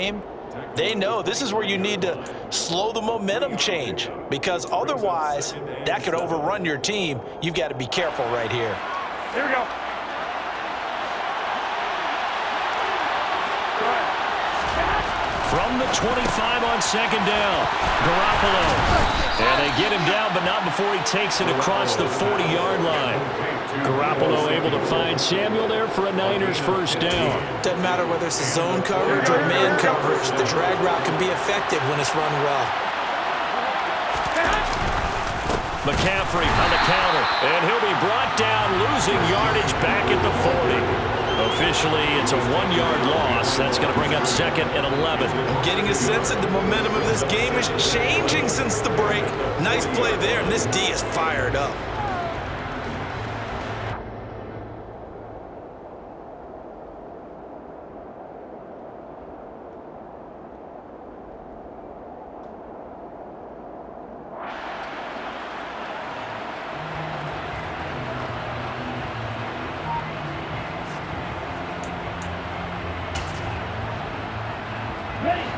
game, they know this is where you need to slow the momentum change, because otherwise that could overrun your team. You've got to be careful right here. Here we go. From the 25 on second down, Garoppolo. And they get him down, but not before he takes it across the 40-yard line. Garoppolo able to find Samuel there for a Niners first down. Doesn't matter whether it's a zone coverage or man coverage, the drag route can be effective when it's run well. McCaffrey on the counter, and he'll be brought down, losing yardage back at the 40. Officially, it's a 1-yard loss. That's going to bring up second and 11. I'm getting a sense that the momentum of this game is changing since the break. Nice play there, and this D is fired up.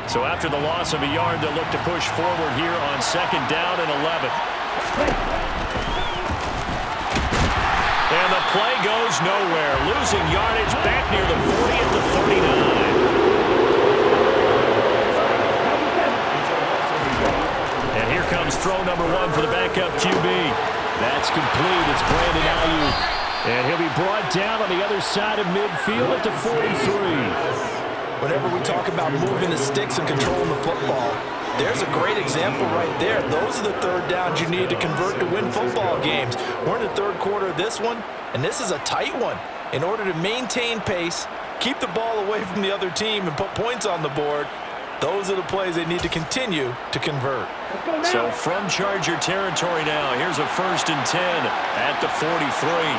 So after the loss of a yard, they'll look to push forward here on second down and 11. And the play goes nowhere. Losing yardage back near the 40 at the 39. And here comes throw number 1 for the backup QB. That's complete. It's Brandon Ayuk. And he'll be brought down on the other side of midfield at the 43. Whenever we talk about moving the sticks and controlling the football, there's a great example right there. Those are the third downs you need to convert to win football games. We're in the third quarter of this one, and this is a tight one. In order to maintain pace, keep the ball away from the other team, and put points on the board, those are the plays they need to continue to convert. So from Charger territory now, here's a 1st and 10 at the 43.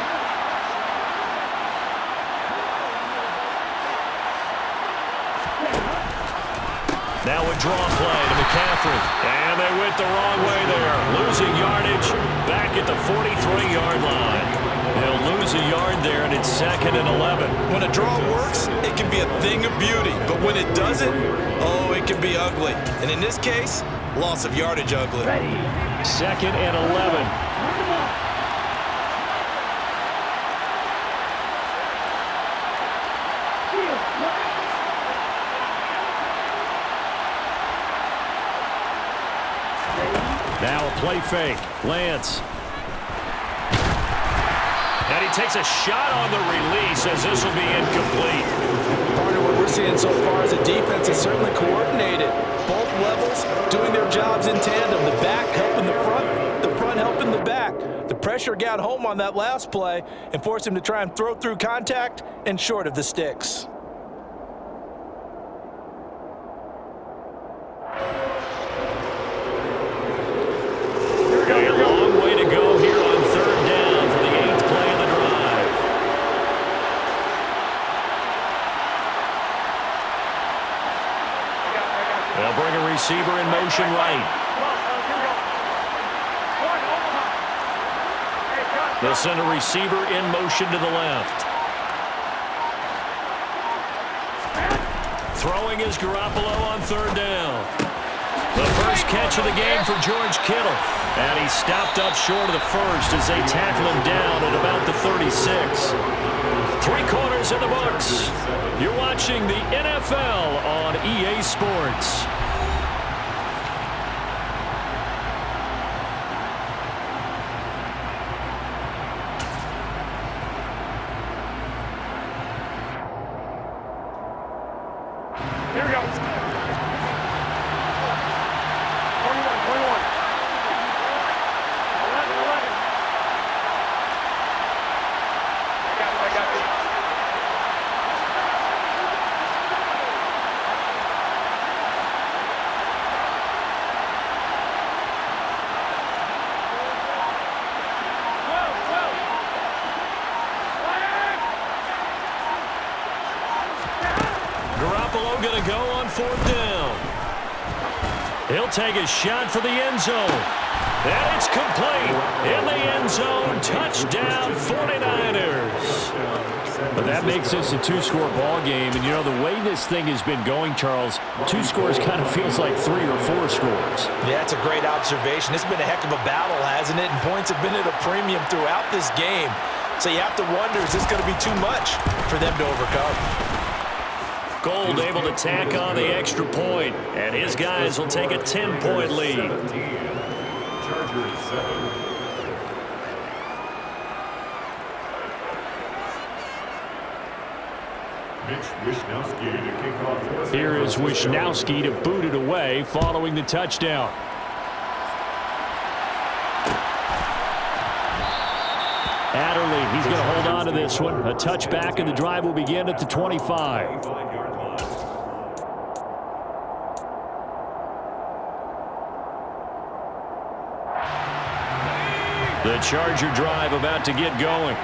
Now a draw play to McCaffrey. And they went the wrong way there. Losing yardage back at the 43-yard line. They'll lose a yard there, and it's second and 11. When a draw works, it can be a thing of beauty. But when it doesn't, oh, it can be ugly. And in this case, loss of yardage ugly. Second and 11. Now a play fake. Lance. And he takes a shot on the release as this will be incomplete. Part of what we're seeing so far is the defense is certainly coordinated. Both levels doing their jobs in tandem. The back helping the front helping the back. The pressure got home on that last play and forced him to try and throw through contact and short of the sticks. Receiver in motion right. They'll send a receiver in motion to the left. Throwing is Garoppolo on third down. The first catch of the game for George Kittle. And he stopped up short of the first as they tackle him down at about the 36. 3 quarters in the books. You're watching the NFL on EA Sports. Here we go. 21, 21. 11. I got it. Garoppolo going to go on 4th down. He'll take a shot for the end zone. And it's complete. In the end zone, touchdown 49ers. But that makes this a two-score ball game. And, you know, the way this thing has been going, Charles, 2 scores kind of feels like 3 or 4 scores. Yeah, it's a great observation. It's been a heck of a battle, hasn't it? And points have been at a premium throughout this game. So you have to wonder, is this going to be too much for them to overcome? Gold able to tack on the extra point, and his guys will take a 10-point lead. Chargers 7. Here is Wishnowski to boot it away following the touchdown. Adderley, he's going to hold on to this one. A touchback, and the drive will begin at the 25. The Charger drive about to get going.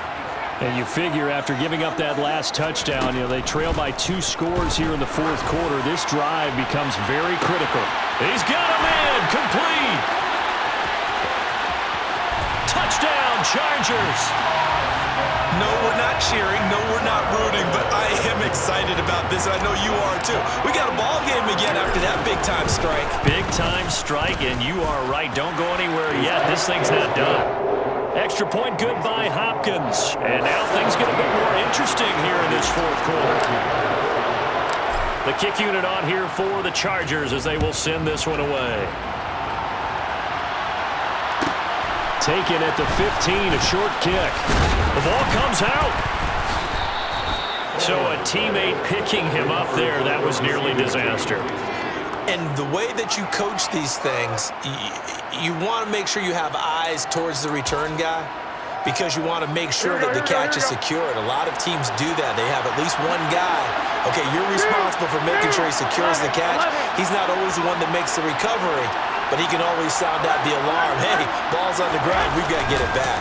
And you figure after giving up that last touchdown, you know, they trail by 2 scores here in the 4th quarter. This drive becomes very critical. He's got a man, complete. Touchdown, Chargers. No, we're not cheering. No, we're not rooting. But I am excited about this, and I know you are too. We got a ball game again after that big-time strike. Big-time strike, and you are right. Don't go anywhere yet. This thing's not done. Extra point good by Hopkins. And now things get a bit more interesting here in this 4th quarter. The kick unit on here for the Chargers as they will send this one away. Taken at the 15, a short kick. The ball comes out. So a teammate picking him up there, that was nearly disaster. And the way that you coach these things, you want to make sure you have eyes towards the return guy because you want to make sure that the catch is secured. A lot of teams do that. They have at least one guy. Okay, you're responsible for making sure he secures the catch. He's not always the one that makes the recovery, but he can always sound out the alarm. Hey, ball's on the ground. We've got to get it back.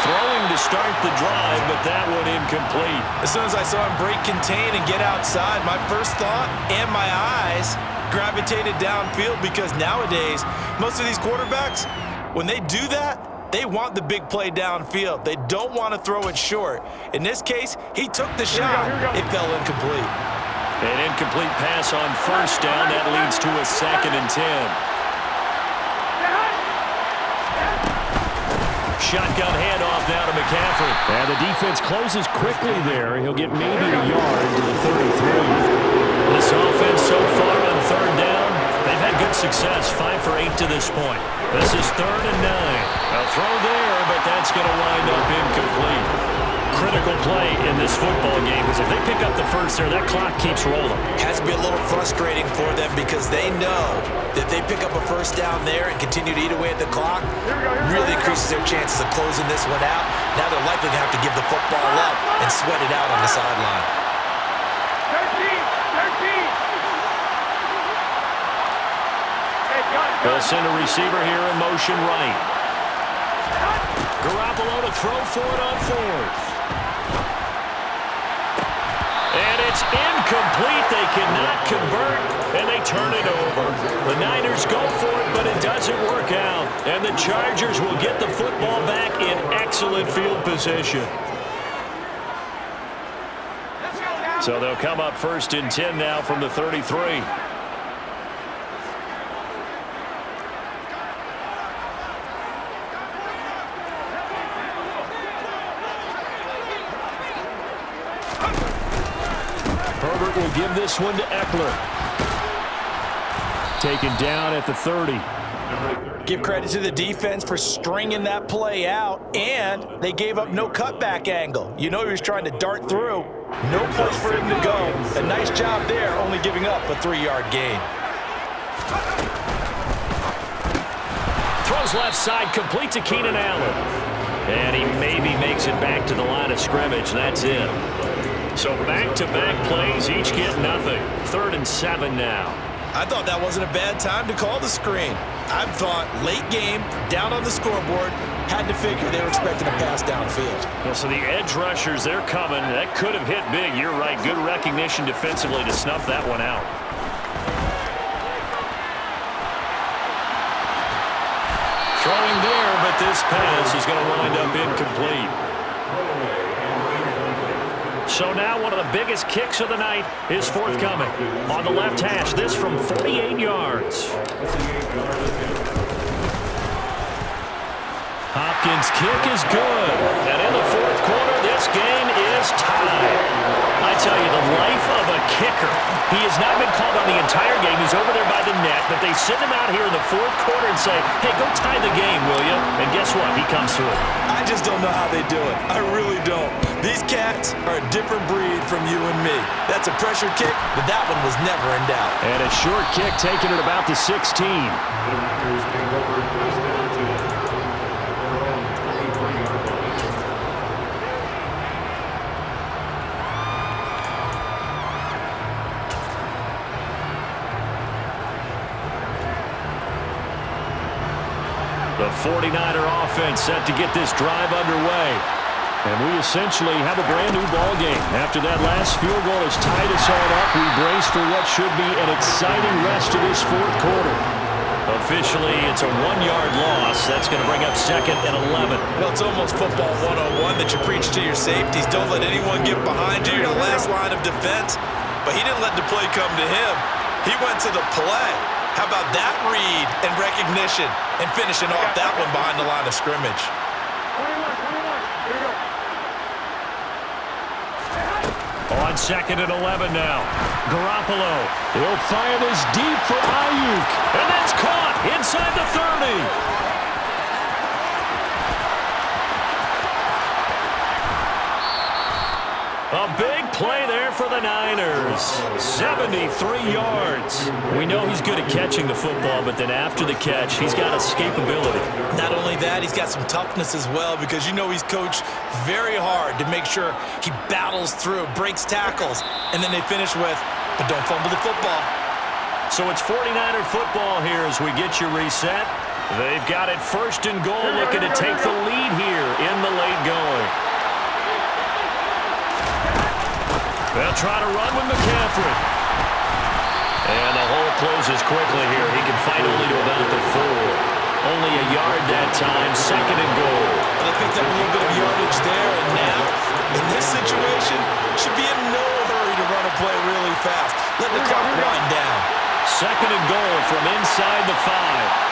Throwing to start the drive, but that one incomplete. As soon as I saw him break contain and get outside, my first thought and my eyes gravitated downfield because nowadays, most of these quarterbacks, when they do that, they want the big play downfield. They don't want to throw it short. In this case, he took the shot. It fell incomplete. An incomplete pass on 1st down. That leads to a 2nd and 10. Shotgun handoff now to McCaffrey. And the defense closes quickly there. He'll get maybe a yard to the 33. This offense so far on 3rd down, they've had good success. 5 for 8 to this point. This is 3rd and 9. A throw there, but that's going to wind up incomplete. Critical play in this football game because if they pick up the first there, that clock keeps rolling. Has to be a little frustrating for them because they know that they pick up a 1st down there and continue to eat away at the clock, really increases their chances of closing this one out. Now they're likely to have to give the football up and sweat it out on the sideline. 13. They'll send a receiver here in motion right. Garoppolo to throw for it on 4th. And it's incomplete. They cannot convert, and they turn it over. The Niners go for it, but it doesn't work out. And the Chargers will get the football back in excellent field position. So they'll come up 1st and 10 now from the 33. Herbert will give this one to Eckler. Taken down at the 30. Give credit to the defense for stringing that play out, and they gave up no cutback angle. You know he was trying to dart through. No place for him to go. A nice job there, only giving up a 3-yard gain. Throws left side, complete to Keenan Allen. And he maybe makes it back to the line of scrimmage. That's it. So back-to-back plays, each get nothing. 3rd and 7 now. I thought that wasn't a bad time to call the screen. I thought late game, down on the scoreboard, had to figure they were expecting a pass downfield. Well, so the edge rushers, they're coming. That could have hit big. You're right. Good recognition defensively to snuff that one out. this pass is going to wind up incomplete. So now one of the biggest kicks of the night is forthcoming. On the left hash, this from 48 yards. Hopkins' kick is good. And in the fourth quarter, this game is tied. I tell you, the life of a kicker. He has not been called on the entire game. He's over there by the net, but they send him out here in the fourth quarter and say, hey, go tie the game, will you? And guess what? He comes through. I just don't know how they do it. I really don't. These cats are a different breed from you and me. That's a pressure kick, but that one was never in doubt. And a short kick taken at about the 16. The 49er offense set to get this drive underway. And we essentially have a brand-new ball game. After that last field goal has tied us all up, we brace for what should be an exciting rest of this fourth quarter. Officially, it's a 1-yard loss. That's going to bring up 2nd and 11. Well, it's almost football 101 that you preach to your safeties. Don't let anyone get behind you. You're the last line of defense. But he didn't let the play come to him. He went to the play. How about that read and recognition and finishing off that one behind the line of scrimmage? 21, here we go. On 2nd and 11 now. Garoppolo. He'll fire this deep for Ayuk. And that's caught inside the 30. A big play there for the Niners. 73 yards. We know he's good at catching the football, but then after the catch, he's got escapability. Not only that, he's got some toughness as well, because you know he's coached very hard to make sure he battles through, breaks tackles, and then they finish with, but don't fumble the football. So it's 49er football here as we get you reset. They've got it 1st and goal, looking to take the lead here in the late going. They'll try to run with McCaffrey. And the hole closes quickly here. He can fight only to about the 4. Only a yard that time, 2nd and goal. They picked up a little bit of yardage there, and now, in this situation, should be in no hurry to run a play really fast. Let the clock wind down. 2nd and goal from inside the 5.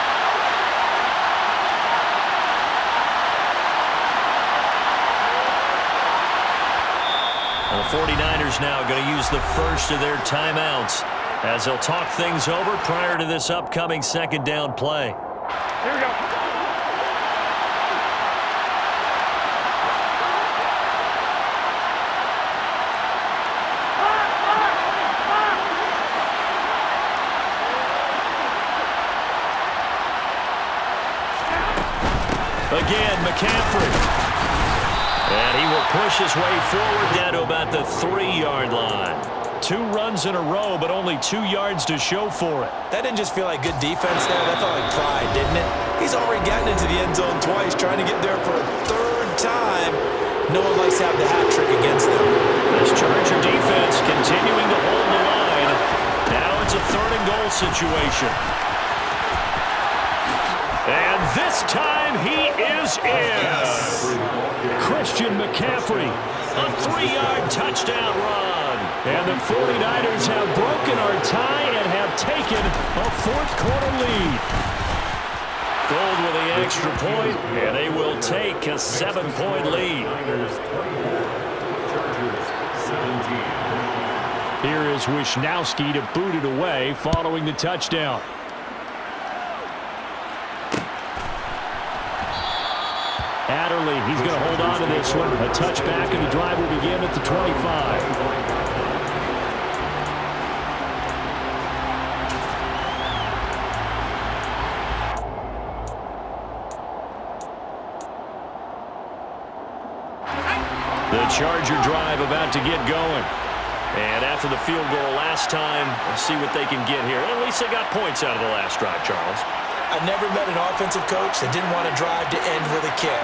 The 49ers now going to use the first of their timeouts as they'll talk things over prior to this upcoming 2nd down play. Here we go. Again, McCaffrey. And he will push his way forward down to about the 3-yard line. 2 runs in a row, but only 2 yards to show for it. That didn't just feel like good defense there. That felt like pride, didn't it? He's already gotten into the end zone twice, trying to get there for a 3rd time. No one likes to have the hat trick against them. This Charger defense continuing to hold the line. Now it's a 3rd and goal situation. And this time he is in. Christian McCaffrey, a 3-yard touchdown run. And the 49ers have broken our tie and have taken a 4th quarter lead. Gold with the extra point, and they will take a 7-point lead. Here is Wisnowski to boot it away following the touchdown. Adderley, he's going to hold on to this one. A touchback, and the drive will begin at the 25. The Charger drive about to get going. And after the field goal last time, we'll see what they can get here. At least they got points out of the last drive, Charles. I never met an offensive coach that didn't want to drive to end with a kick.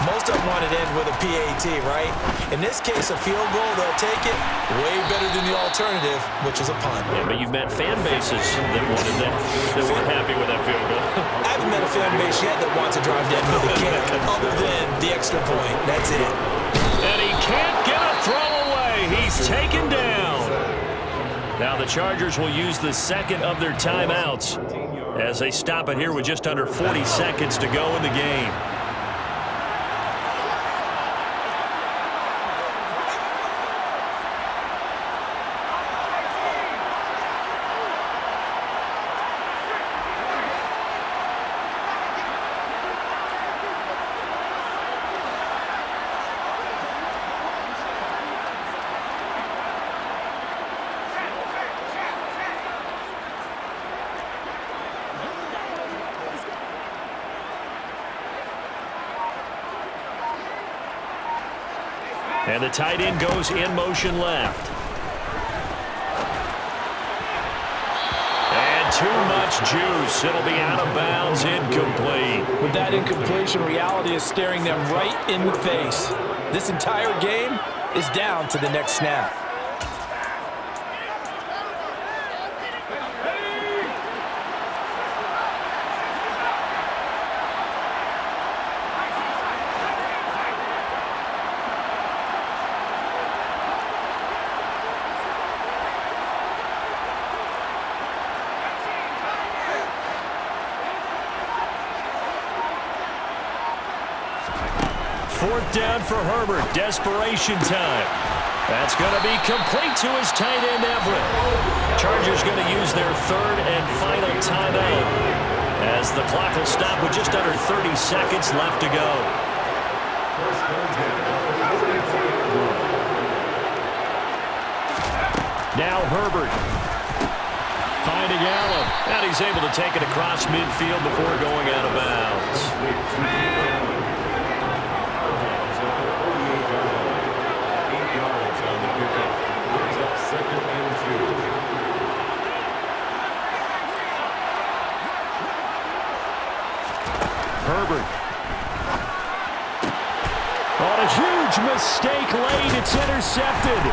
Most of them want it in with a PAT, right? In this case, a field goal, they'll take it way better than the alternative, which is a punt. Yeah, but you've met fan bases that wanted that, that weren't happy with that field goal. I haven't met a fan base yet that wants to drive down with a kick other than the extra point. That's it. And he can't get a throw away. He's taken down. Now the Chargers will use the second of their timeouts as they stop it here with just under 40 seconds to go in the game. And the tight end goes in motion left. And too much juice. It'll be out of bounds, incomplete. With that incompletion, reality is staring them right in the face. This entire game is down to the next snap. Fourth down for Herbert. Desperation time. That's going to be complete to his tight end, Everett. Chargers going to use their third and final timeout as the clock will stop with just under 30 seconds left to go. Now Herbert finding Allen. And he's able to take it across midfield before going out of bounds. Herbert. On a huge mistake late, it's intercepted.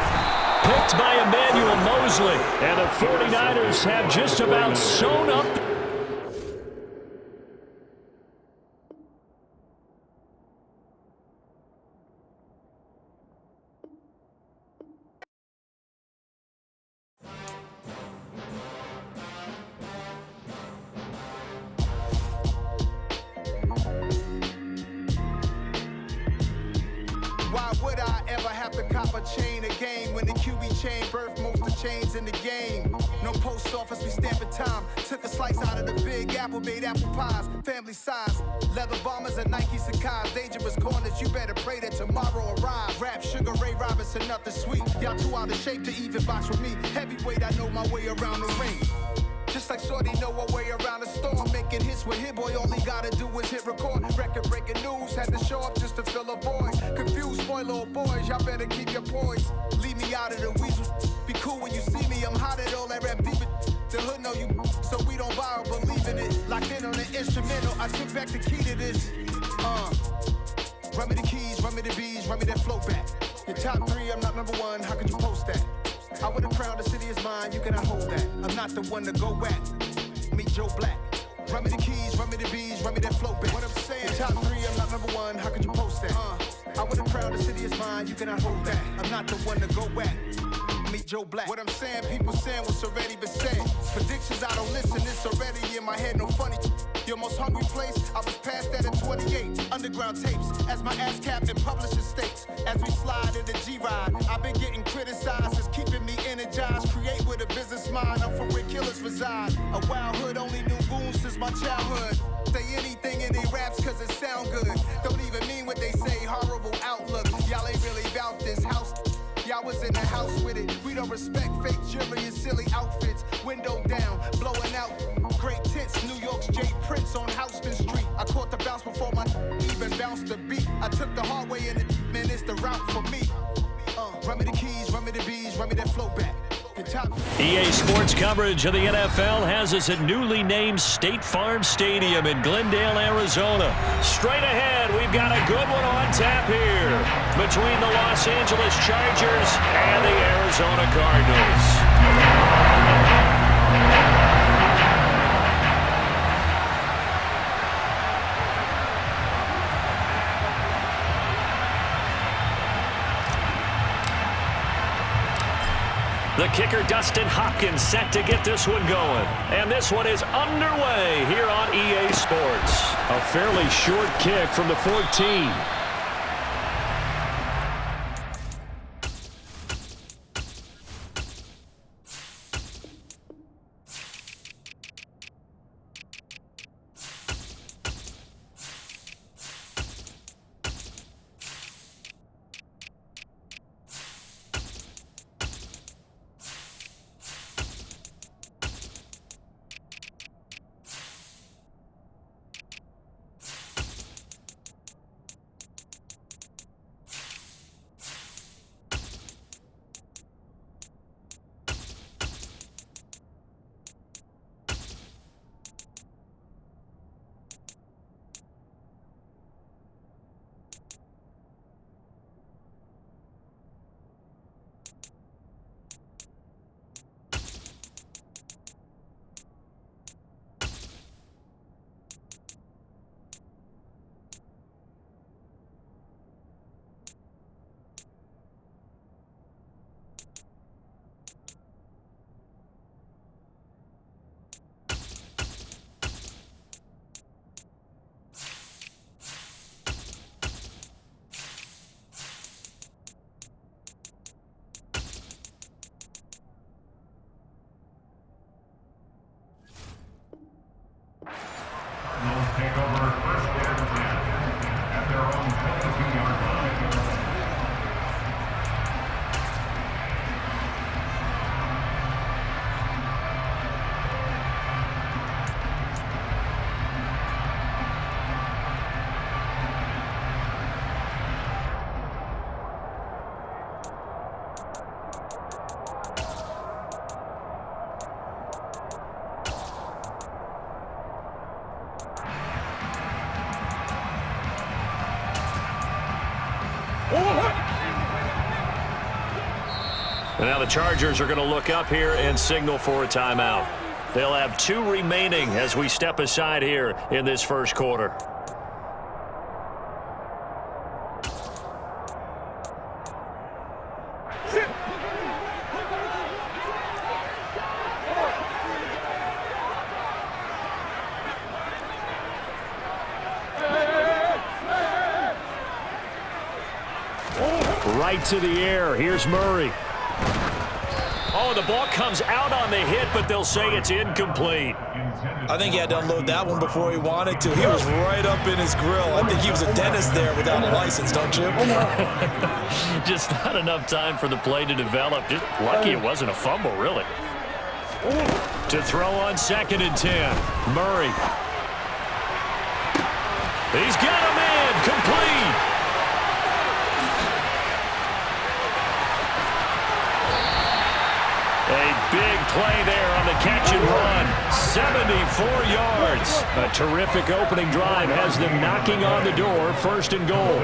Picked by Emmanuel Mosley. And the 49ers have just about sewn up. Why would I ever have to cop a chain again when the QB chain birthed most of chains in the game? No post office, we stamping time. Took a slice out of the big apple, made apple pies, family size. Leather bombers and Nike Sacai's, dangerous corners, you better pray that tomorrow arrives. Rap, Sugar Ray Robinson, nothing sweet. Y'all too out of shape to even box with me. Heavyweight, I know my way around the ring. Just like Shorty know her way around the storm. Making hits with Hit Boy, all he gotta do is hit record. Record-breaking news, had to show up just to fill a void. Confused, spoiler boys, y'all better keep your poise. Leave me out of the weasel. Be cool when you see me, I'm hot at all that rap deep. The hood know you, so we don't borrow, believe in it. Locked in on the instrumental, I took back the key to this. Run me the keys, run me the bees, run me that flow back. Your top three, I'm not number one, how could you post that? I would've crowned the city is mine, you cannot hold that. I'm not the one to go back. Meet Joe Black. Run me the keys, run me the bees, run me that flow back. What I'm saying, top three, I'm not number one, how could you post that? I would've crowned the city is mine, you cannot hold that. I'm not the one to go back. Meet Joe Black. What I'm saying, people saying what's already been said. Predictions, I don't listen, it's already in my head, no funny. Your most hungry place, I was past that in 28. Underground tapes, as my ass cap in publishing states. As we slide in the G-Ride, I've been getting criticized, it's keeping me energized. Create with a business mind, I'm from where killers reside. A wild hood, only knew goons since my childhood. Say anything in they raps cause it sound good. Don't even mean what they say, horrible outlook. Y'all ain't really about this house. Y'all was in the house with it. We don't respect fake jewelry and silly outfits. Window down, blowing out. Great tits, New York's J. Prince on Houston Street. I caught the bounce before my even bounced the beat. I took the hard way in it, man, it's the route for me. Run me the keys, run me the bees, run me that flow back. The top. EA Sports coverage of the NFL has us at newly named State Farm Stadium in Glendale, Arizona. Straight ahead, we've got a good one on tap here between the Los Angeles Chargers and the Arizona Cardinals. The kicker, Dustin Hopkins, set to get this one going. And this one is underway here on EA Sports. A fairly short kick from the 14. Take over first and 10 at their own 22-yard line. And now the Chargers are going to look up here and signal for a timeout. They'll have 2 remaining as we step aside here in this first quarter. Right to the air. Here's Murray. Oh, the ball comes out on the hit, but they'll say it's incomplete. I think he had to unload that one before he wanted to. He was right up in his grill. I think he was a dentist there without a license, don't you? Just not enough time for the play to develop. Just lucky it wasn't a fumble, really. To throw on 2nd and 10. Murray. He's got a man. Complete. A big play there on the catch and run. 74 yards. A terrific opening drive has them knocking on the door. 1st and goal.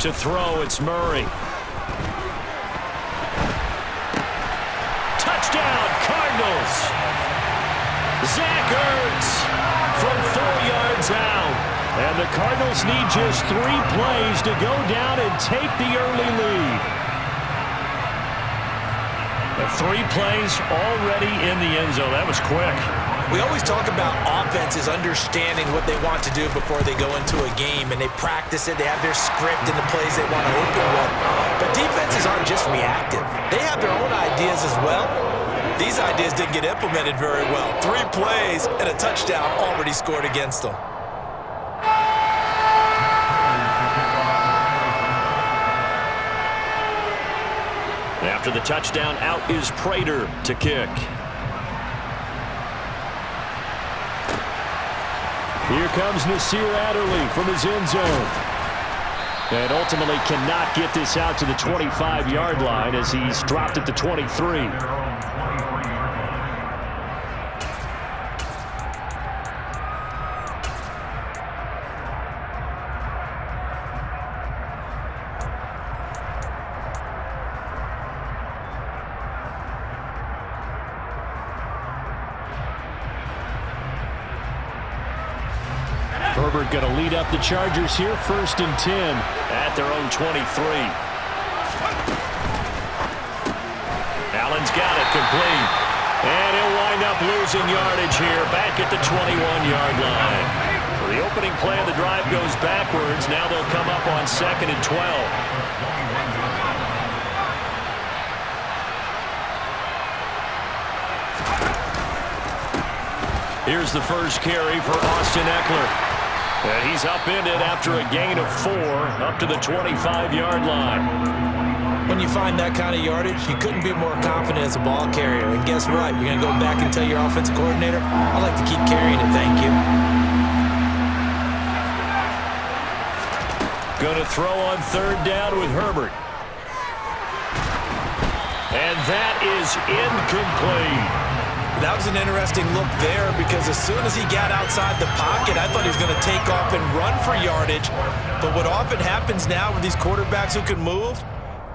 To throw, it's Murray. Touchdown, Cardinals. Zach Ertz from 4 yards out. And the Cardinals need just 3 plays to go down and take the early lead. 3 plays already in the end zone. That was quick. We always talk about offenses understanding what they want to do before they go into a game, and they practice it. They have their script and the plays they want to open with. But defenses aren't just reactive. They have their own ideas as well. These ideas didn't get implemented very well. 3 plays and a touchdown already scored against them. After the touchdown, out is Prater to kick. Here comes Nasir Adderley from his end zone. And ultimately cannot get this out to the 25-yard line as he's dropped at the 23. Herbert going to lead up the Chargers here, 1st and 10 at their own 23. Allen's got it complete. And he'll wind up losing yardage here back at the 21-yard line. So the opening play of the drive goes backwards. Now they'll come up on 2nd and 12. Here's the first carry for Austin Eckler. And he's upended after a gain of 4 up to the 25-yard line. When you find that kind of yardage, you couldn't be more confident as a ball carrier. And guess what? You're going to go back and tell your offensive coordinator, I'd like to keep carrying it, thank you. Going to throw on 3rd down with Herbert. And that is incomplete. That was an interesting look there because as soon as he got outside the pocket, I thought he was going to take off and run for yardage. But what often happens now with these quarterbacks who can move,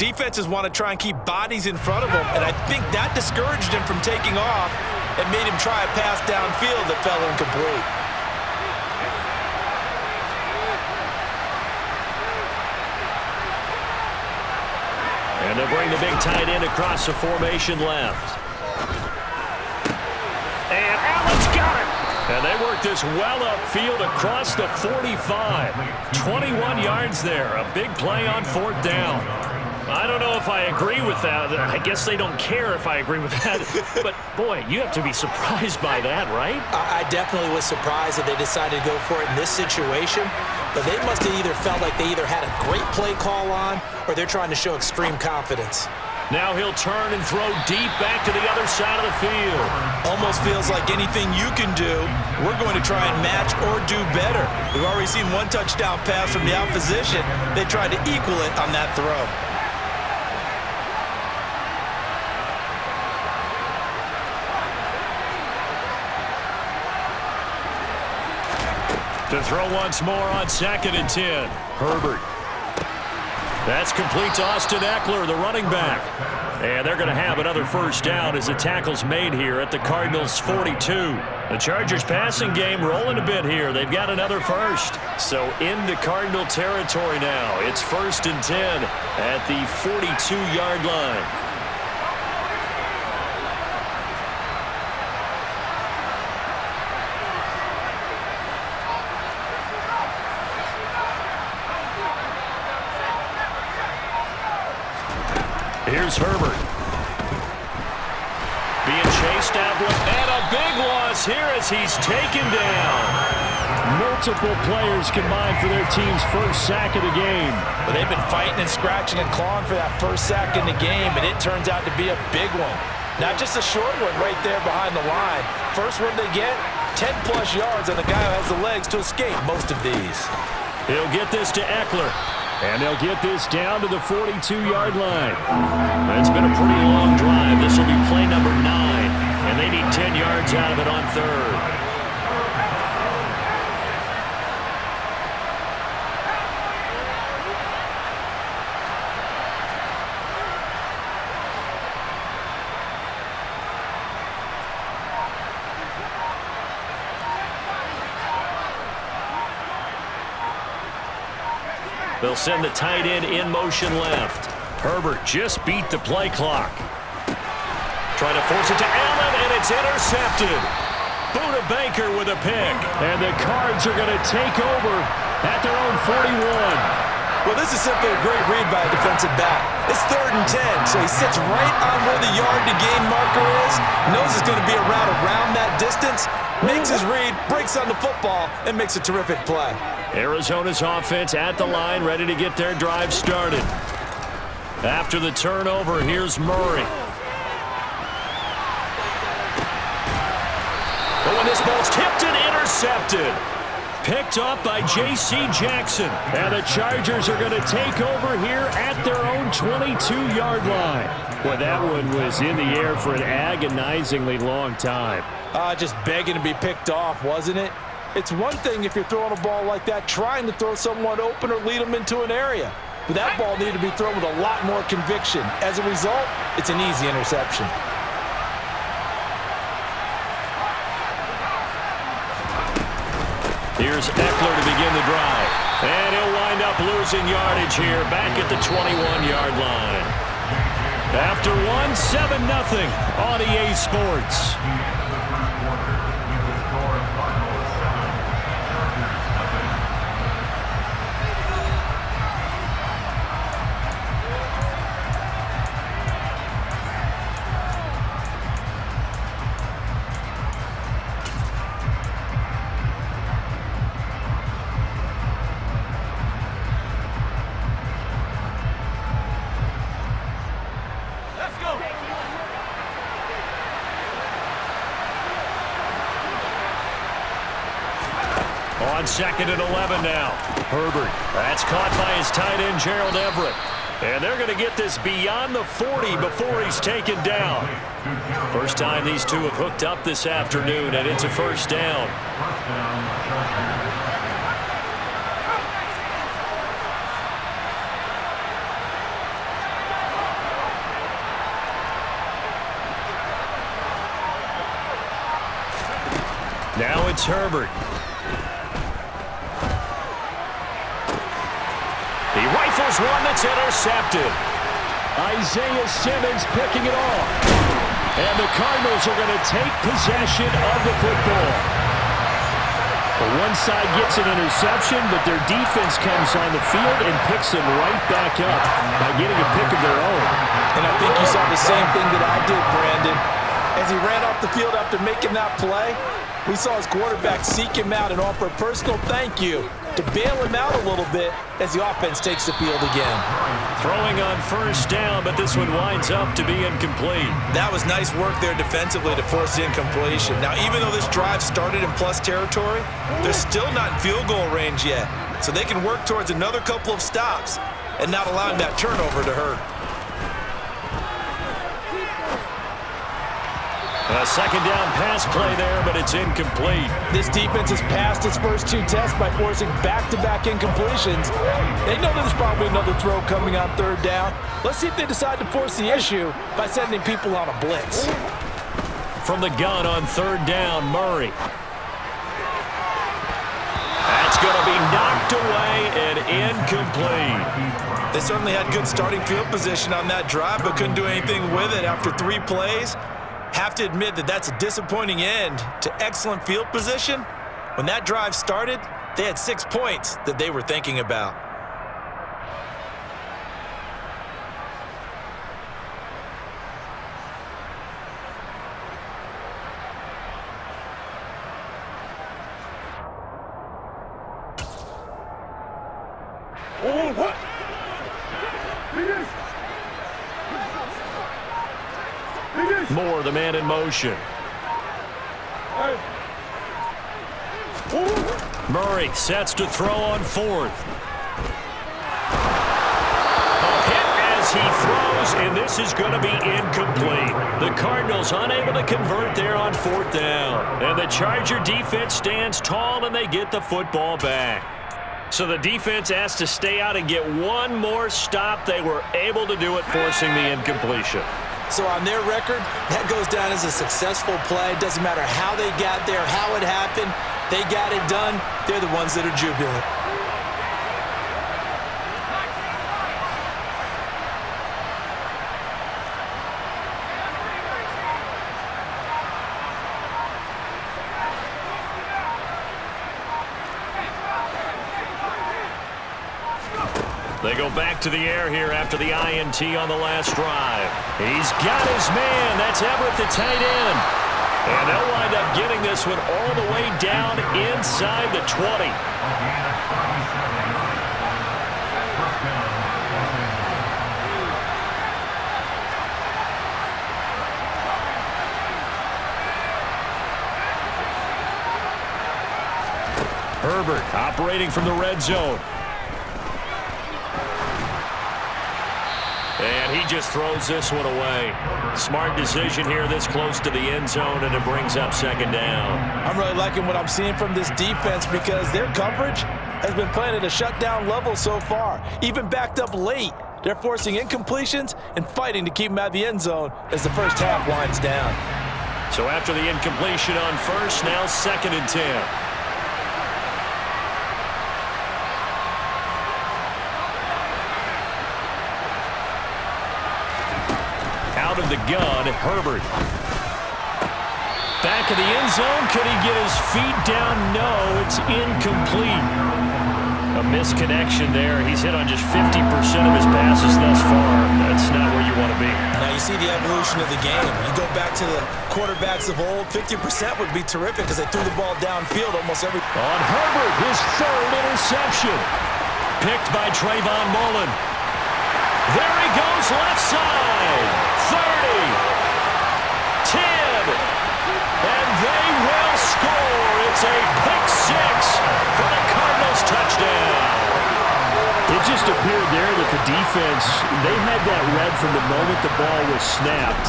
defenses want to try and keep bodies in front of them, and I think that discouraged him from taking off and made him try a pass downfield that fell incomplete. And they'll bring the big tight end across the formation left. And Allen's got it. And they work this well upfield across the 45. 21 yards there. A big play on 4th down. I don't know if I agree with that. I guess they don't care if I agree with that. But, boy, you have to be surprised by that, right? I definitely was surprised that they decided to go for it in this situation. But they must have either felt like they either had a great play call on or they're trying to show extreme confidence. Now he'll turn and throw deep back to the other side of the field. Almost feels like anything you can do, we're going to try and match or do better. We've already seen one touchdown pass from the opposition. They tried to equal it on that throw. To throw once more on 2nd and 10. Herbert. That's complete to Austin Eckler, the running back. And they're going to have another 1st down as the tackle's made here at the Cardinals' 42. The Chargers passing game rolling a bit here. They've got another 1st. So into Cardinal territory now. It's 1st and 10 at the 42-yard line. Here's Herbert. Being chased out, and a big loss here as he's taken down. Multiple players combined for their team's 1st sack of the game. But they've been fighting and scratching and clawing for that 1st sack in the game, and it turns out to be a big one. Not just a short one right there behind the line. First one they get, 10-plus yards, and the guy who has the legs to escape most of these. He'll get this to Eckler. And they'll get this down to the 42-yard line. It's been a pretty long drive. This will be play number 9. And they need 10 yards out of it on 3rd. They'll send the tight end in motion left. Herbert just beat the play clock. Trying to force it to Allen, and it's intercepted. Buda Baker with a pick. And the Cards are going to take over at their own 41. Well, this is simply a great read by a defensive back. It's 3rd and 10, so he sits right on where the yard-to-gain marker is, knows it's going to be a route around that distance, makes his read, breaks on the football, and makes a terrific play. Arizona's offense at the line, ready to get their drive started. After the turnover, here's Murray. But when this ball's tipped and intercepted. picked off by J.C. Jackson. And the Chargers are going to take over here at their own 22-yard line. Well, that one was in the air for an agonizingly long time. Just begging to be picked off, wasn't it? It's one thing if you're throwing a ball like that, trying to throw someone open or lead them into an area. But that ball needed to be thrown with a lot more conviction. As a result, it's an easy interception. Here's Eckler to begin the drive. And he'll wind up losing yardage here back at the 21-yard line. After 7-0 on EA Sports. On 2nd and 11 now. Herbert. That's caught by his tight end, Gerald Everett. And they're going to get this beyond the 40 before he's taken down. First time these two have hooked up this afternoon, and it's a first down. Now it's Herbert. He rifles one that's intercepted. Isaiah Simmons picking it off. And the Cardinals are going to take possession of the football. Well, one side gets an interception, but their defense comes on the field and picks them right back up by getting a pick of their own. And I think you saw the same thing that I did, Brandon. As he ran off the field after making that play, we saw his quarterback seek him out and offer a personal thank you to bail him out a little bit as the offense takes the field again. Throwing on first down, but this one winds up to be incomplete. That was nice work there defensively to force the incompletion. Now, even though this drive started in plus territory, they're still not in field goal range yet. So they can work towards another couple of stops and not allowing that turnover to hurt. A second down pass play there, but it's incomplete. This defense has passed its first two tests by forcing back-to-back incompletions. They know there's probably another throw coming on third down. Let's see if they decide to force the issue by sending people on a blitz. From the gun on third down, Murray. That's going to be knocked away and incomplete. They certainly had good starting field position on that drive, but couldn't do anything with it after 3 plays. Have to admit that that's a disappointing end to excellent field position. When that drive started, they had 6 points that they were thinking about. Moore, the man in motion. Murray sets to throw on fourth. A hit as he throws, and this is going to be incomplete. The Cardinals unable to convert there on fourth down. And the Charger defense stands tall, and they get the football back. So the defense has to stay out and get one more stop. They were able to do it, forcing the incompletion. So on their record, that goes down as a successful play. It doesn't matter how they got there, how it happened. They got it done. They're the ones that are jubilant. They go back to the air here after the INT on the last drive. He's got his man. That's Everett, the tight end. And they'll wind up getting this one all the way down inside the 20. Herbert operating from the red zone. And he just throws this one away. Smart decision here this close to the end zone, and it brings up second down. I'm really liking what I'm seeing from this defense because their coverage has been playing at a shutdown level so far. Even backed up late, they're forcing incompletions and fighting to keep them out of the end zone as the first half winds down. So after the incompletion on first, now 2nd and 10. Out of the gun, Herbert. Back of the end zone. Could he get his feet down? No, it's incomplete. A misconnection there. He's hit on just 50% of his passes thus far. That's not where you want to be. Now you see the evolution of the game. You go back to the quarterbacks of old, 50% would be terrific because they threw the ball downfield almost every... On Herbert, his 3rd interception. Picked by Trayvon Mullen. There he goes, left side. 30. 10. And they will score. It's a pick 6 for the Cardinals touchdown. It just appeared there that the defense, they had that read from the moment the ball was snapped.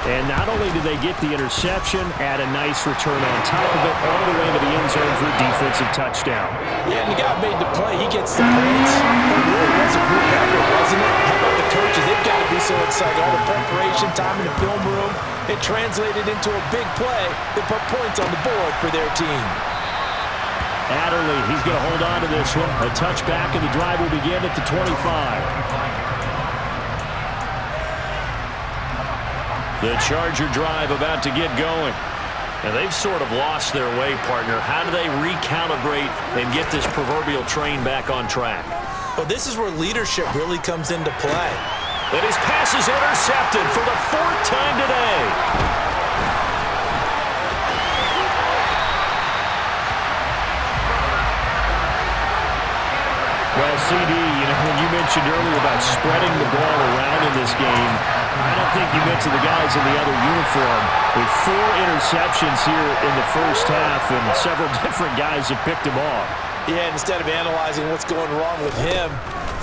And not only did they get the interception, add a nice return on top of it, all the way to the end zone for a defensive touchdown. Yeah, and the guy made the play. He gets the points. It really was a group effort, wasn't it? How about the coaches? They've got to be so excited. All the preparation time in the film room, it translated into a big play that put points on the board for their team. Adderley, he's going to hold on to this one. A touchback, and the drive will begin at the 25. The Charger drive about to get going. And they've sort of lost their way, partner. How do they recalibrate and get this proverbial train back on track? Well, this is where leadership really comes into play. And his pass is intercepted for the 4th time today. Well, CD, when you mentioned earlier about spreading the ball around in this game, I don't think you mentioned the guys in the other uniform. With 4 interceptions here in the first half, and several different guys have picked him off. Yeah, instead of analyzing what's going wrong with him,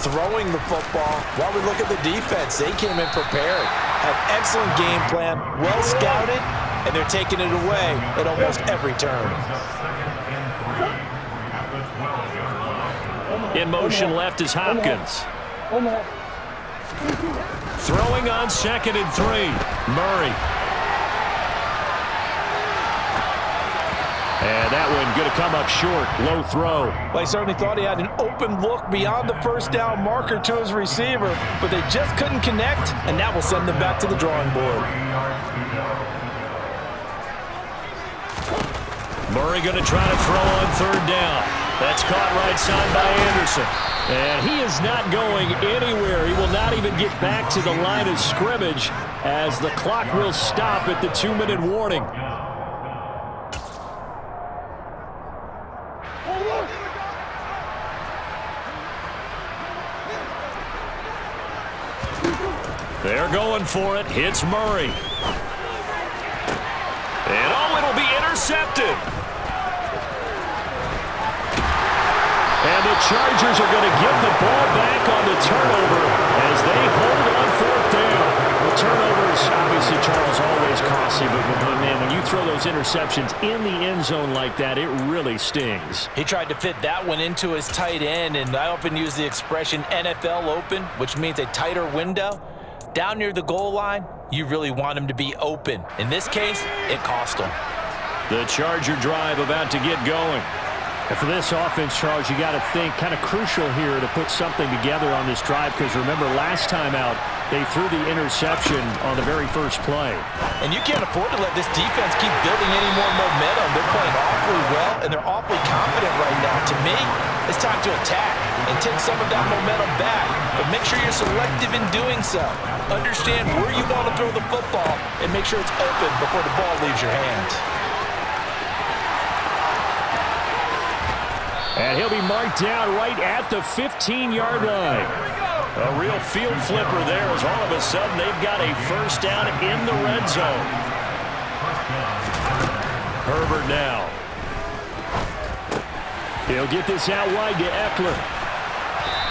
throwing the football, while we look at the defense, they came in prepared. Had excellent game plan, well scouted, and they're taking it away at almost every turn. In motion left is Hopkins. Throwing on 2nd and 3. Murray. And that one going to come up short. Low throw. Well, I certainly thought he had an open look beyond the first down marker to his receiver, but they just couldn't connect, and that will send them back to the drawing board. Murray going to try to throw on 3rd down. That's caught right side by Anderson. And he is not going anywhere. He will not even get back to the line of scrimmage as the clock will stop at the 2-minute warning. They're going for it. Hits Murray. And it'll be intercepted. And the Chargers are going to get the ball back on the turnover as they hold on 4th down. The turnovers, obviously, Charles, always costly, but man, when you throw those interceptions in the end zone like that, it really stings. He tried to fit that one into his tight end, and I often use the expression NFL open, which means a tighter window. Down near the goal line, you really want him to be open. In this case, it cost him. The Charger drive about to get going. And for this offense, Charles, you got to think kind of crucial here to put something together on this drive, because remember last time out, they threw the interception on the very first play. And you can't afford to let this defense keep building any more momentum. They're playing awfully well, and they're awfully confident right now. To me, it's time to attack and take some of that momentum back. But make sure you're selective in doing so. Understand where you want to throw the football and make sure it's open before the ball leaves your hands. And he'll be marked down right at the 15-yard line. A real field flipper there as all of a sudden they've got a first down in the red zone. Herbert now. He'll get this out wide to Eckler.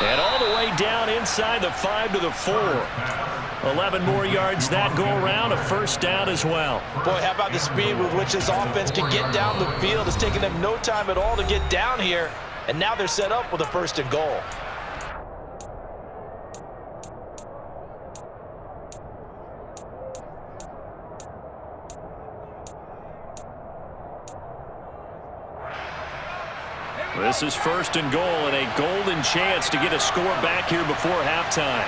And all the way down inside the 5 to the 4. 11 more yards that go around, a first down as well. Boy, how about the speed with which this offense can get down the field? It's taken them no time at all to get down here, and now they're set up with a first and goal. This is first and goal and a golden chance to get a score back here before halftime.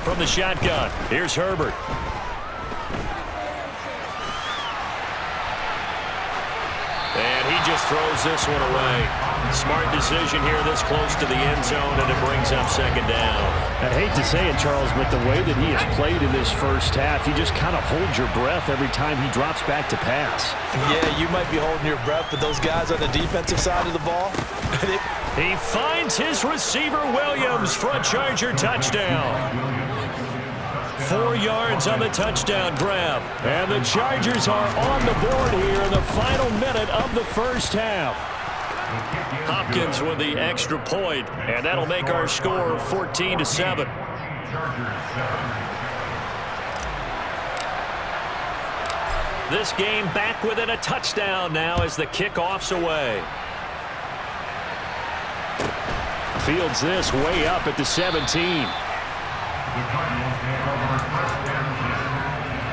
From the shotgun, here's Herbert. Just throws this one away. Smart decision here this close to the end zone, and it brings up second down. I hate to say it, Charles, but the way that he has played in this first half, you just kind of hold your breath every time he drops back to pass. Yeah, you might be holding your breath, but those guys on the defensive side of the ball, he finds his receiver, Williams, for a Charger touchdown. 4 yards on the touchdown grab. And the Chargers are on the board here in the final minute of the first half. Hopkins with the extra point, and that'll make our score 14-7. This game back within a touchdown now as the kickoff's away. Fields this way up at the 17. The Cardinals take over first and 10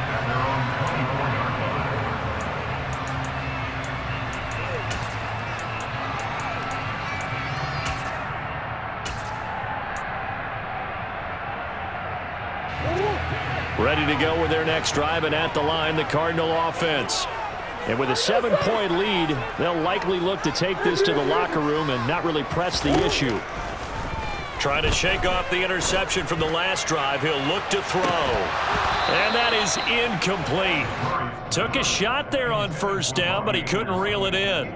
at their own 24-yard line. Ready to go with their next drive, and at the line, the Cardinal offense. And with a 7-point lead, they'll likely look to take this to the locker room and not really press the issue. Trying to shake off the interception from the last drive. He'll look to throw. And that is incomplete. Took a shot there on first down, but he couldn't reel it in.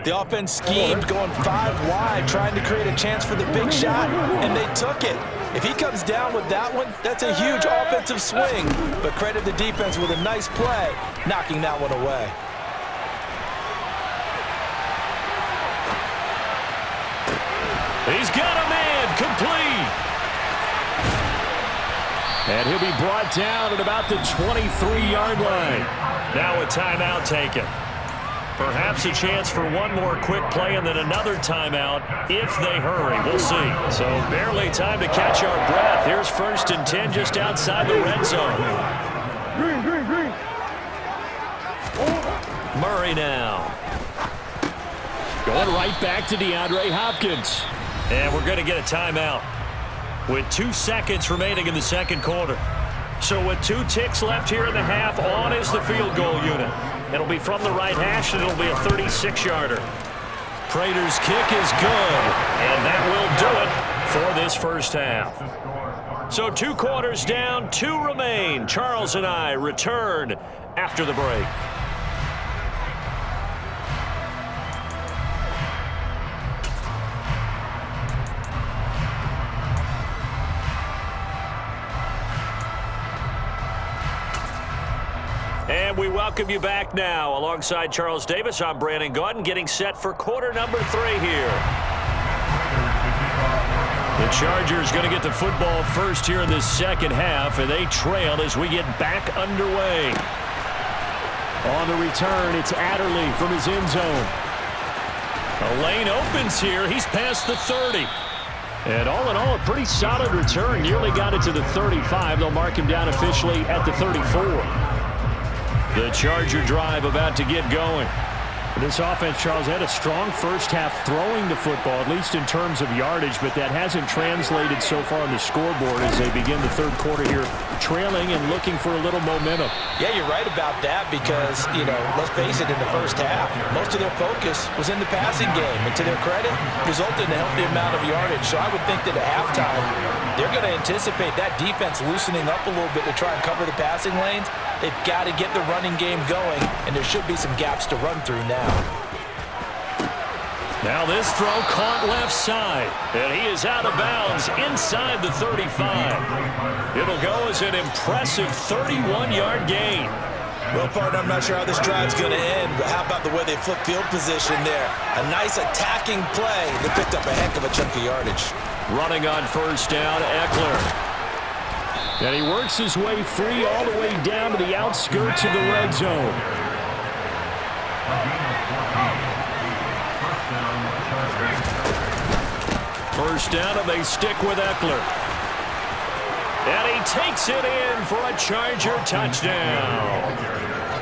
the offense schemed, going 5 wide, trying to create a chance for the big shot, and they took it. If he comes down with that one, that's a huge offensive swing. But credit the defense with a nice play, knocking that one away. He's got a man, complete. And he'll be brought down at about the 23-yard line. Now a timeout taken. Perhaps a chance for one more quick play and then another timeout if they hurry. We'll see. So barely time to catch our breath. Here's 1st and 10 just outside the red zone. Green. Murray now. Going right back to DeAndre Hopkins. And we're going to get a timeout with 2 seconds remaining in the second quarter. So with 2 ticks left here in the half, on is the field goal unit. It'll be from the right hash, and it'll be a 36-yarder. Prater's kick is good, and that will do it for this first half. So 2 quarters down, 2 remain. Charles and I return after the break. And we welcome you back now. Alongside Charles Davis, I'm Brandon Gaudin, getting set for quarter number 3 here. The Chargers going to get the football first here in this second half, and they trail as we get back underway. On the return, it's Adderley from his end zone. A lane opens here. He's past the 30. And all in all, a pretty solid return. Nearly got it to the 35. They'll mark him down officially at the 34. The Charger drive about to get going. This offense, Charles, had a strong first half throwing the football, at least in terms of yardage, but that hasn't translated so far on the scoreboard as they begin the third quarter here, trailing and looking for a little momentum. Yeah, you're right about that because, let's face it, in the first half, most of their focus was in the passing game. And to their credit, resulted in a healthy amount of yardage. So I would think that at halftime, they're going to anticipate that defense loosening up a little bit to try and cover the passing lanes. They've got to get the running game going, and there should be some gaps to run through now. Now this throw caught left side, and he is out of bounds inside the 35. It'll go as an impressive 31-yard gain. Well, partner, I'm not sure how this drive's going to end, but how about the way they flip field position there? A nice attacking play. They picked up a heck of a chunk of yardage. Running on first down, Eckler. And he works his way free all the way down to the outskirts of the red zone. First down, and they stick with Eckler. And he takes it in for a Charger touchdown.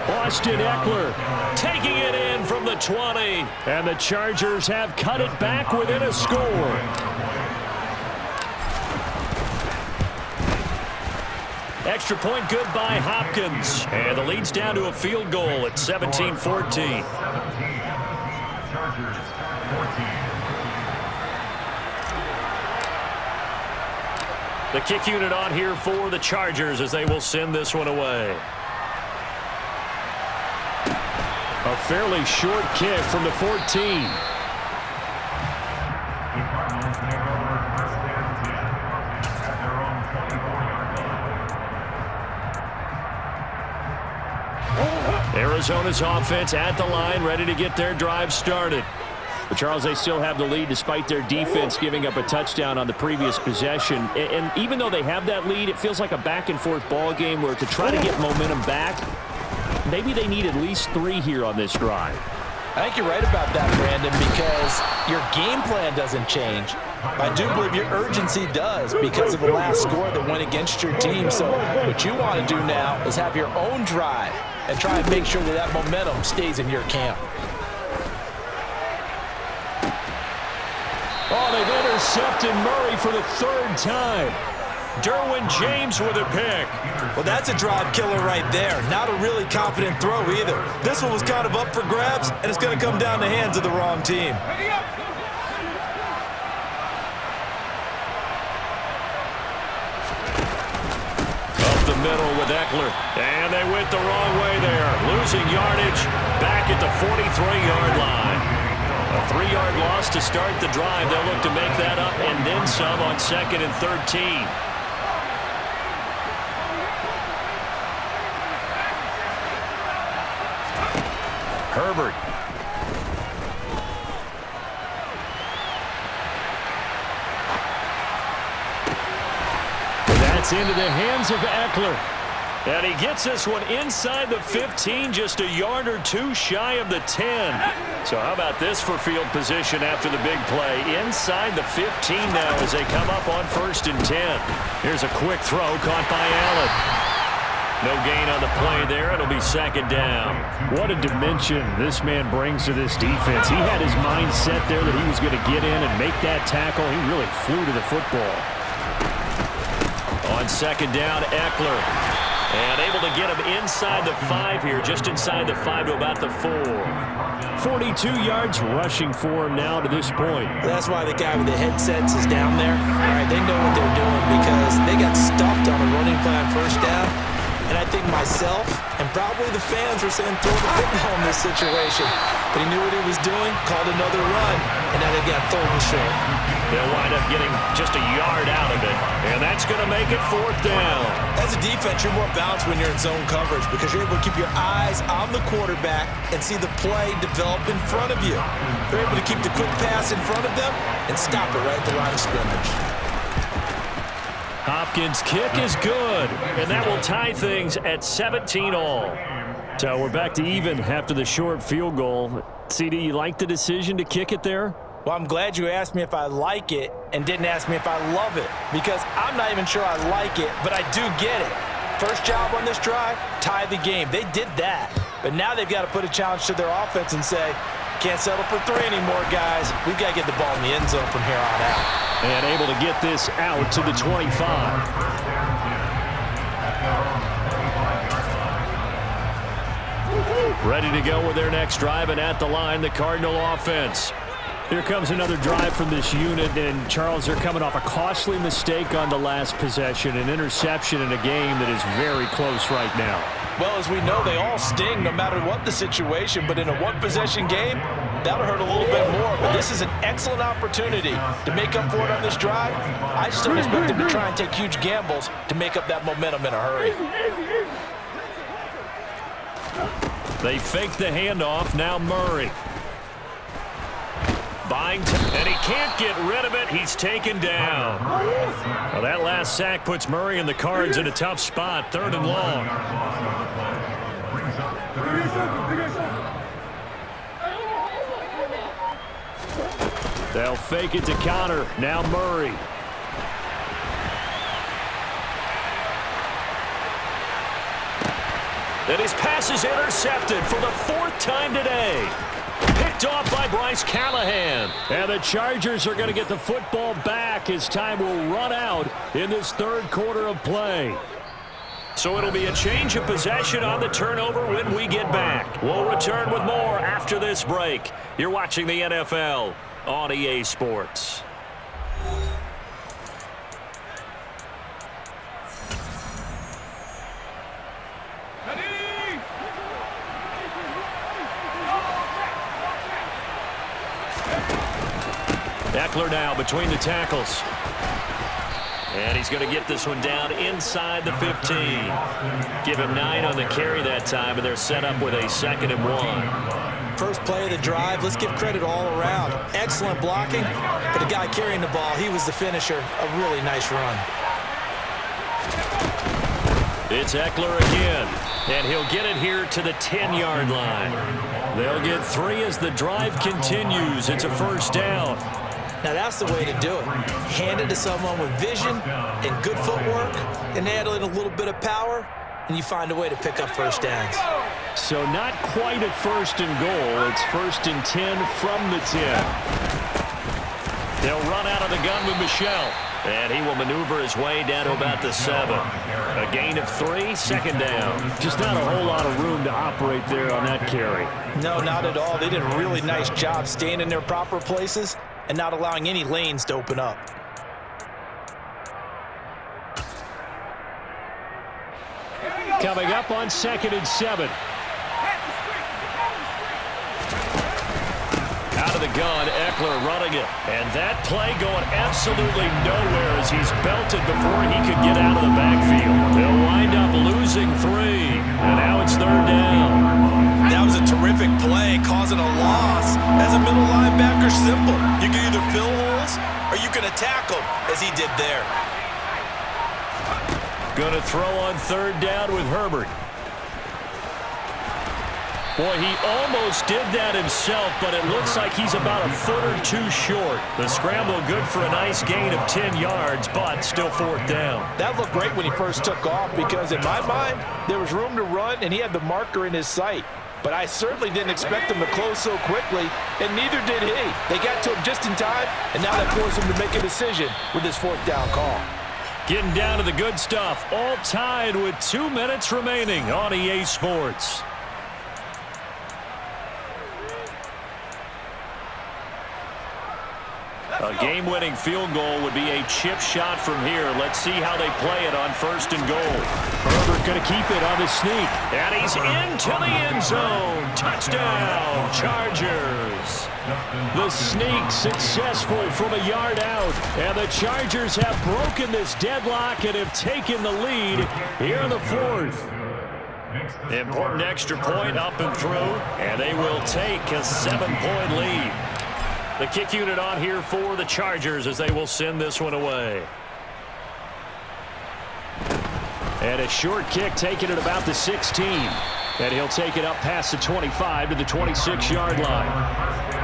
Austin Eckler Taking it in from the 20. and the Chargers have cut it back within a score. Extra point good by Hopkins. And the lead's down to a field goal at 17-14. Chargers 14. The kick unit on here for the Chargers as they will send this one away. A fairly short kick from the 14. The Cardinals take over first and 10 at their own 24-yard line. Arizona's offense at the line, ready to get their drive started. But Charles, they still have the lead despite their defense giving up a touchdown on the previous possession. And even though they have that lead, it feels like a back-and-forth ball game where to try to get momentum back, maybe they need at least 3 here on this drive. I think you're right about that, Brandon, because your game plan doesn't change. I do believe your urgency does because of the last score that went against your team. So what you want to do now is have your own drive and try and make sure that that momentum stays in your camp. Oh, they've intercepted Murray for the 3rd time. Derwin James with a pick. Well, that's a drive killer right there. Not a really confident throw either. This one was kind of up for grabs, and it's going to come down the hands of the wrong team. Up the middle with Eckler. And they went the wrong way there. Losing yardage back at the 43-yard line. A 3-yard loss to start the drive. They'll look to make that up and then some on 2nd and 13. Herbert. That's into the hands of Eckler. And he gets this one inside the 15, just a yard or 2 shy of the 10. So how about this for field position after the big play? Inside the 15 now as they come up on 1st and 10. Here's a quick throw caught by Allen. No gain on the play there. It'll be 2nd down. What a dimension this man brings to this defense. He had his mind set there that he was going to get in and make that tackle. He really flew to the football. On 2nd down, Eckler. And able to get him inside the 5 here, just inside the 5 to about the 4. 42 yards rushing for him now to this point. That's why the guy with the headsets is down there. All right, they know what they're doing because they got stuffed on a running play on 1st down. And I think myself and probably the fans were saying throw the football in this situation. But he knew what he was doing, called another run, and now they've got 3rd and short. They'll wind up getting just a yard out of it. And that's going to make it 4th down. As a defense, you're more balanced when you're in zone coverage because you're able to keep your eyes on the quarterback and see the play develop in front of you. They're able to keep the quick pass in front of them and stop it right at the line of scrimmage. Hopkins' kick is good, and that will tie things at 17 all. So we're back to even after the short field goal. CD, you like the decision to kick it there? Well, I'm glad you asked me if I like it and didn't ask me if I love it because I'm not even sure I like it, but I do get it. First job on this drive, tie the game. They did that, but now they've got to put a challenge to their offense and say, can't settle for 3 anymore, guys. We've got to get the ball in the end zone from here on out. And able to get this out to the 25. Ready to go with their next drive, and at the line, the Cardinal offense. Here comes another drive from this unit, and Charles, they're coming off a costly mistake on the last possession, an interception in a game that is very close right now. Well, as we know, they all sting no matter what the situation, but in a one-possession game, that'll hurt a little bit more. But this is an excellent opportunity to make up for it on this drive. I just don't expect them to try and take huge gambles to make up that momentum in a hurry. They fake the handoff. Now Murray. Buying time, and he can't get rid of it. He's taken down. Well, that last sack puts Murray and the Cards in a tough spot. 3rd and long. They'll fake it to counter. Now Murray. And his pass is intercepted for the 4th time today. Picked off by Bryce Callahan. And the Chargers are going to get the football back as time will run out in this 3rd quarter of play. So it'll be a change of possession on the turnover when we get back. We'll return with more after this break. You're watching the NFL on EA Sports. Eckler now between the tackles. And he's going to get this one down inside the 15. Give him 9 on the carry that time, and they're set up with a 2nd and 1. First play of the drive, let's give credit all around. Excellent blocking, but the guy carrying the ball, he was the finisher. A really nice run. It's Eckler again, and he'll get it here to the 10-yard line. They'll get 3 as the drive continues. It's a 1st down. Now that's the way to do it. Hand it to someone with vision and good footwork, and add in a little bit of power, and you find a way to pick up 1st downs. So not quite a 1st and goal. It's 1st and 10 from the 10. They'll run out of the gun with Michel. And he will maneuver his way down to about the 7. A gain of 3, 2nd down. Just not a whole lot of room to operate there on that carry. No, not at all. They did a really nice job staying in their proper places and not allowing any lanes to open up. Coming up on 2nd and 7. Out of the gun, Eckler running it. And that play going absolutely nowhere as he's belted before he could get out of the backfield. They'll wind up losing 3. And now it's 3rd down. That was a terrific play, causing a loss. As a middle linebacker, simple. You can either fill holes or you can attack them, as he did there. Going to throw on 3rd down with Herbert. Boy, he almost did that himself, but it looks like he's about a foot or 2 short. The scramble good for a nice gain of 10 yards, but still 4th down. That looked great when he first took off because, in my mind, there was room to run, and he had the marker in his sight. But I certainly didn't expect him to close so quickly, and neither did he. They got to him just in time, and now that forced him to make a decision with his 4th down call. Getting down to the good stuff, all tied with 2 minutes remaining on EA Sports. A game-winning field goal would be a chip shot from here. Let's see how they play it on 1st and goal. Herbert going to keep it on the sneak. And he's into the end zone. Touchdown, Chargers. The sneak successful from a yard out. And the Chargers have broken this deadlock and have taken the lead here in the 4th. Important extra point up and through. And they will take a 7-point lead. The kick unit on here for the Chargers as they will send this one away. And a short kick taken at about the 16. And he'll take it up past the 25 to the 26-yard line.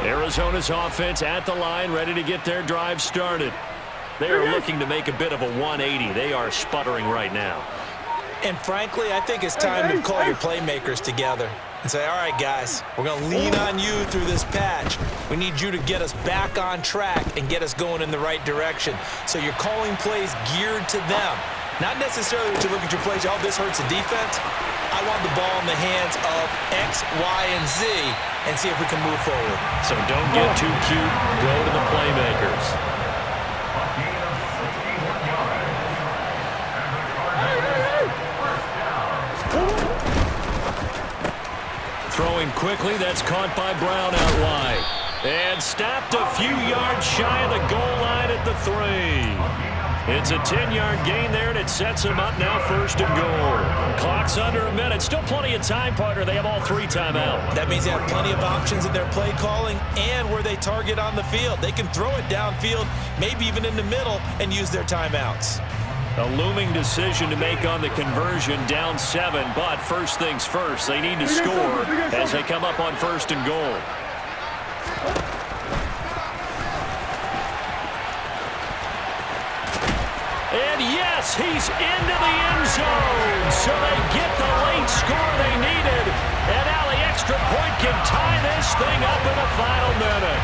Arizona's offense at the line, ready to get their drive started. They are looking to make a bit of a 180. They are sputtering right now. And frankly, I think it's time to call your playmakers together and say, all right, guys, we're going to lean on you through this patch. We need you to get us back on track and get us going in the right direction. So you're calling plays geared to them. Not necessarily that you look at your plays, oh, this hurts the defense. I want the ball in the hands of X, Y, and Z and see if we can move forward. So don't get too cute. Go to the playmakers. Throwing quickly, that's caught by Brown out wide. And stopped a few yards shy of the goal line at the 3. It's a 10-yard gain there, and it sets him up now 1st and goal. Clock's under a minute. Still plenty of time, partner. They have all 3 timeouts. That means they have plenty of options in their play calling and where they target on the field. They can throw it downfield, maybe even in the middle, and use their timeouts. A looming decision to make on the conversion, down 7, but first things first, they need to score as they come up on 1st and goal. And yes, he's into the end zone, so they get the late score they needed, and now the extra point can tie this thing up in the final minute.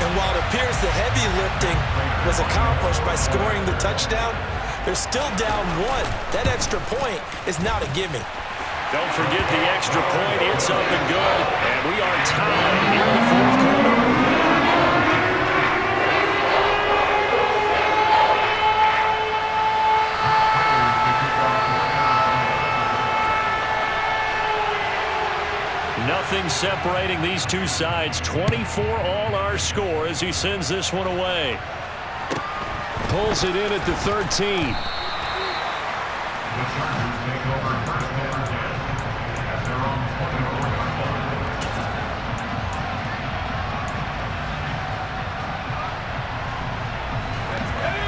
And while it appears the heavy lifting was accomplished by scoring the touchdown, they're still down 1. That extra point is not a gimme. Don't forget the extra point. It's up and good. And we are tied here in the 4th quarter. Nothing separating these two sides. 24 all our score as he sends this one away. Pulls it in at the 13. The Chargers take over 1st and 10 at their own 24-yard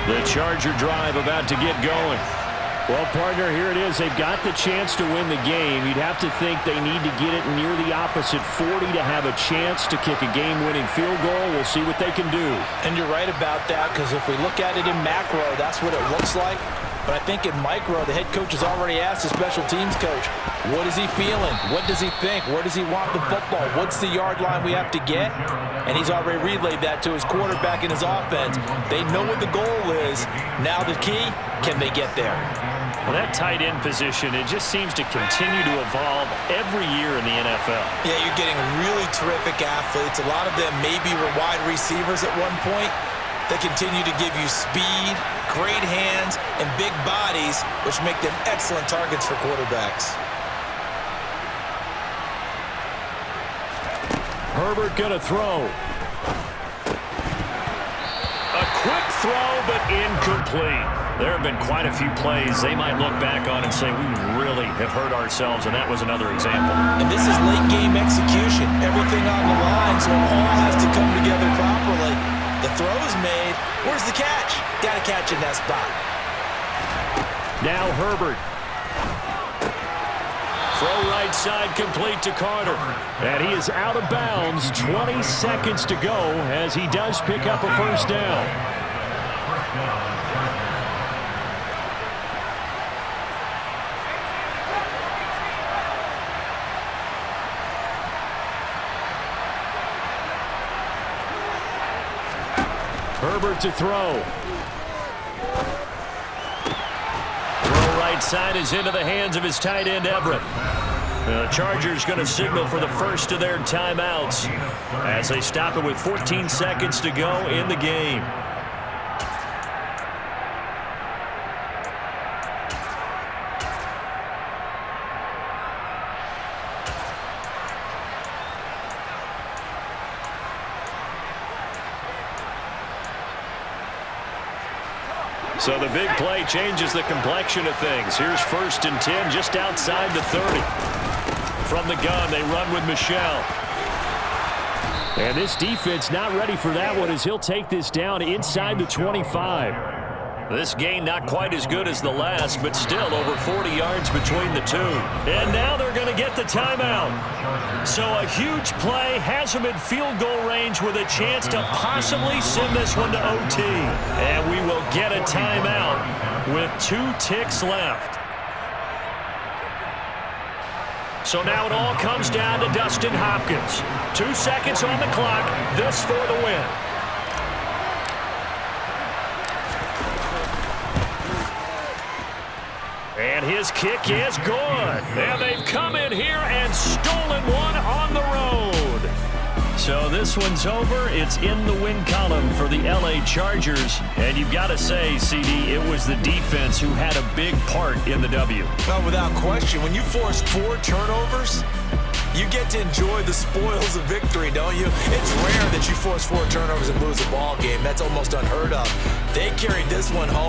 line. The Charger drive about to get going. Well, partner, here it is. They've got the chance to win the game. You'd have to think they need to get it near the opposite 40 to have a chance to kick a game-winning field goal. We'll see what they can do. And you're right about that, because if we look at it in macro, that's what it looks like. But I think in micro, the head coach has already asked the special teams coach, what is he feeling? What does he think? Where does he want the football? What's the yard line we have to get? And he's already relayed that to his quarterback and his offense. They know what the goal is. Now the key, can they get there? Well, that tight end position, it just seems to continue to evolve every year in the NFL. Yeah, you're getting really terrific athletes. A lot of them maybe were wide receivers at one point. They continue to give you speed, great hands, and big bodies, which make them excellent targets for quarterbacks. Herbert gonna throw. A quick throw, but incomplete. There have been quite a few plays they might look back on and say, we really have hurt ourselves, and that was another example. And this is late game execution. Everything on the line, so it all has to come together properly. The throw is made. Where's the catch? Got to catch in that spot. Now Herbert. Throw right side complete to Carter. And he is out of bounds. 20 seconds to go as he does pick up a first down. Herbert to throw. Throw right side is into the hands of his tight end, Everett. The Chargers going to signal for the first of their timeouts as they stop it with 14 seconds to go in the game. So the big play changes the complexion of things. Here's 1st and 10 just outside the 30. From the gun, they run with Michel. And this defense not ready for that one as he'll take this down inside the 25. This gain not quite as good as the last, but still over 40 yards between the two. And now they're going to get the timeout. So a huge play has them in field goal range with a chance to possibly send this one to OT. And we will get a timeout with 2 ticks left. So now it all comes down to Dustin Hopkins. 2 seconds on the clock. This for the win. And his kick is good. And they've come in here and stolen one on the road. So this one's over. It's in the win column for the LA Chargers. And you've got to say, CD, it was the defense who had a big part in the W. Well, without question, when you force 4 turnovers, you get to enjoy the spoils of victory, don't you? It's rare that you force 4 turnovers and lose a ball game. That's almost unheard of. They carried this one home.